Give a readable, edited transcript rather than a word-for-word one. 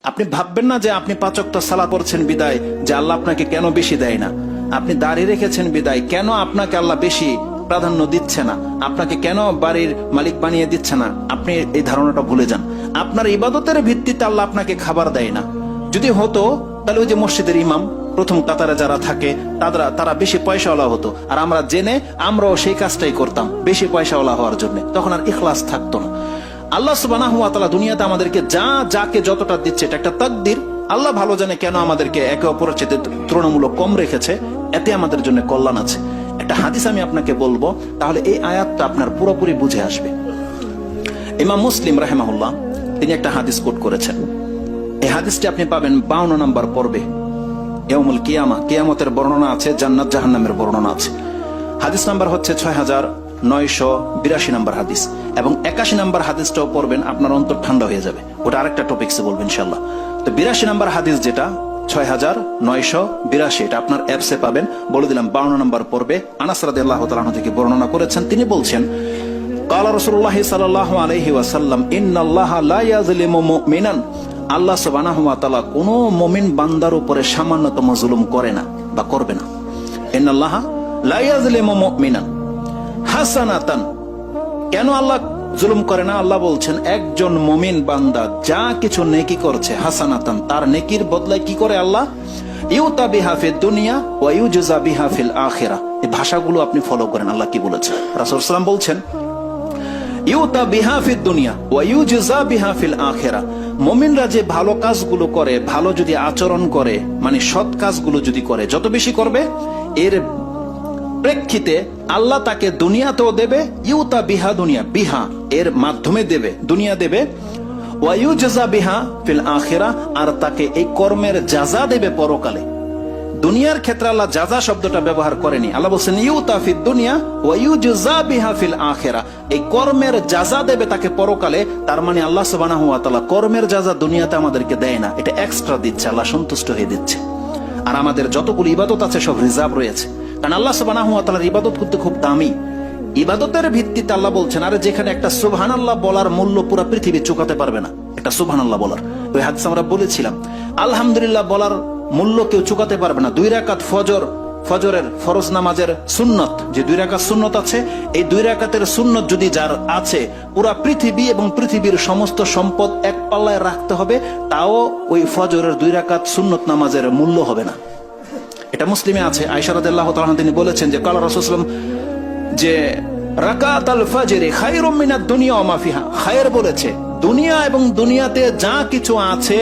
আপনি ভাববেন না যে আপনি 5 ওয়াক্ত সালাত পড়ছেন বিদায় যে আল্লাহ আপনাকে কেন বেশি দেয় না, আপনি দাড়ি রেখেছেন বিদায় কেন আপনাকে আল্লাহ বেশি প্রাধান্য দিচ্ছে না, আপনাকে কেন বাড়ির মালিক বানিয়ে দিচ্ছে না। আপনি এই ধারণাটা ভুলে যান। আপনার ইবাদতের ভিত্তিতে আল্লাহ আপনাকে খাবার দেয় না। যদি হতো তাহলে ওই যে মসজিদের ইমাম প্রথম কাতারে যারা থাকে তারা বেশি পয়সাওয়ালা হতো, আর আমরা জেনে আমরাও সেই কাজটাই করতাম বেশি পয়সাওয়ালা হওয়ার জন্য, তখন আর ইখলাস থাকতো না। আল্লাহ সুবহানাহু ওয়া তাআলা দুনিয়াতে আমাদেরকে যাকে যতটা দিচ্ছে এটা একটা তাকদীর। আল্লাহ ভালো জানে কেন আমাদেরকে একে অপরের চেয়ে তুলনামূলক কম রেখেছে, এতে আমাদের জন্য কল্যাণ আছে। একটা হাদিস আমি আপনাকে বলবো, তাহলে এই আয়াতটা আপনার পুরোপুরি বুঝে আসবে। ইমাম মুসলিম রাহিমাহুল্লাহ তিনি একটা হাদিস কোট করেছেন। এই হাদিসটি আপনি পাবেন 52 নম্বর পর্বে, ইয়াউমুল কিয়ামা, কিয়ামতের বর্ণনা আছে, জান্নাত জাহান্নামের বর্ণনা আছে। হাদিস নাম্বার হচ্ছে 6982 নম্বর হাদিস, এবং 81 নম্বর হাদিসটাও পড়বেন, আপনার অন্তর ঠান্ডা হয়ে যাবে। ওটা আরেকটা টপিকসে বলবেন ইনশাআল্লাহ। তো 82 নম্বর হাদিস যেটা 6982, এটা আপনার অ্যাপসে পাবেন, বলে দিলাম 52 নম্বর পর্বে। আনাস রাদিয়াল্লাহু তাআলা আনহু থেকে বর্ণনা করেছেন, তিনি বলছেন ক্বালা রাসূলুল্লাহ সাল্লাল্লাহু আলাইহি ওয়াসাল্লাম ইন্নাল্লাহা লা ইয়াযলিমু মুমিনান, আল্লাহ সুবহানাহু ওয়া তাআলা কোন মুমিন বান্দার উপরে সামান্যতম জুলুম করে না বা করবে না। ইন্নাল্লাহা লা ইয়াযলিমু মুমিনান হাসানাতান, কেন আল্লাহ জুলুম করে না? আল্লাহ বলছেন একজন মুমিন বান্দা যা কিছু নেকি করছে, হাসানাতান, তার নেকির বদলায় কি করে আল্লাহ? ইউতা বিহা ফিদ দুনিয়া ওয়া ইউজা বিহা ফিল আখিরাহ। এই ভাষাগুলো আপনি ফলো করেন, আল্লাহ কি বলেছেন। রাসূল সাল্লাল্লাহু আলাইহি ওয়াসাল্লাম বলছেন ইউতা বিহা ফিদ দুনিয়া ওয়া ইউজা বিহা ফিল আখিরাহ। মুমিনরা যে ভালো কাজগুলো করে, ভালো যদি আচরণ করে, মানে সৎ কাজগুলো যদি করে, যত বেশি করবে এর প্রেক্ষিতে আল্লাহ তাকে দুনিয়াতেও দেবে, ইউতা বিহা দুনিয়া, বিহা এর মাধ্যমে দেবে, দুনিয়া দেবে, ওয়া ইউজা বিহা ফিল আখিরাহ, আর তাকে এই কর্মের জাযা দেবে পরকালে। দুনিয়ার ক্ষেত্রে আল্লাহ জাযা শব্দটা ব্যবহার করেনি, আল্লাহ বলছেন ইউতা ফিদ দুনিয়া ওয়া ইউজা বিহা ফিল আখিরাহ, এই কর্মের জাযা দেবে তাকে পরকালে। তার মানে আল্লাহ সুবহানাহু ওয়া তাআলা কর্মের জাযা দুনিয়াতে আমাদেরকে দেয় না, এটা এক্সট্রা দিচ্ছে, আল্লাহ সন্তুষ্ট হয়ে দিচ্ছে। আর আমাদের যতগুলো ইবাদত আছে সব রিজার্ভ রয়েছে, কারণ আল্লাহ সুবহানাহু ওয়া তাআলার ইবাদত করতে খুব দামি। ইবাদতের ভিত্তিতে আল্লাহ বলছেন, আরে যেখানে একটা সুবহানাল্লাহ বলার মূল্য পুরো পৃথিবী চুকাতে পারবে না, একটা সুবহানাল্লাহ বলার, ওই হাদিস আমরা বলেছিলাম, আলহামদুলিল্লাহ বলার মূল্য কেউ চুকাতে পারবে না। 2 রাকাত ফজরের ফরজ নামাজের সুন্নত, যে 2 রাকাত সুন্নত আছে, এই 2 রাকাতের সুন্নত যদি যার আছে, পুরা পৃথিবী এবং পৃথিবীর সমস্ত সম্পদ এক পাল্লায় রাখতে হবে, তাও ওই ফজরের 2 রাকাত সুন্নত নামাজের মূল্য হবে না। এটা মুসলিমে আছে। আয়েশা রাদিয়াল্লাহু তাআলা তিনি বলেছেন যে ক্বালা রাসূলুল্লাহ সাল্লাল্লাহু আলাইহি ওয়াসাল্লাম যে রাকাতুল ফাজরি খায়রুম মিনাদ দুনিয়া ওয়া মা ফিহা, খায়ের বলেছে দুনিয়া এবং দুনিয়াতে যা কিছু আছে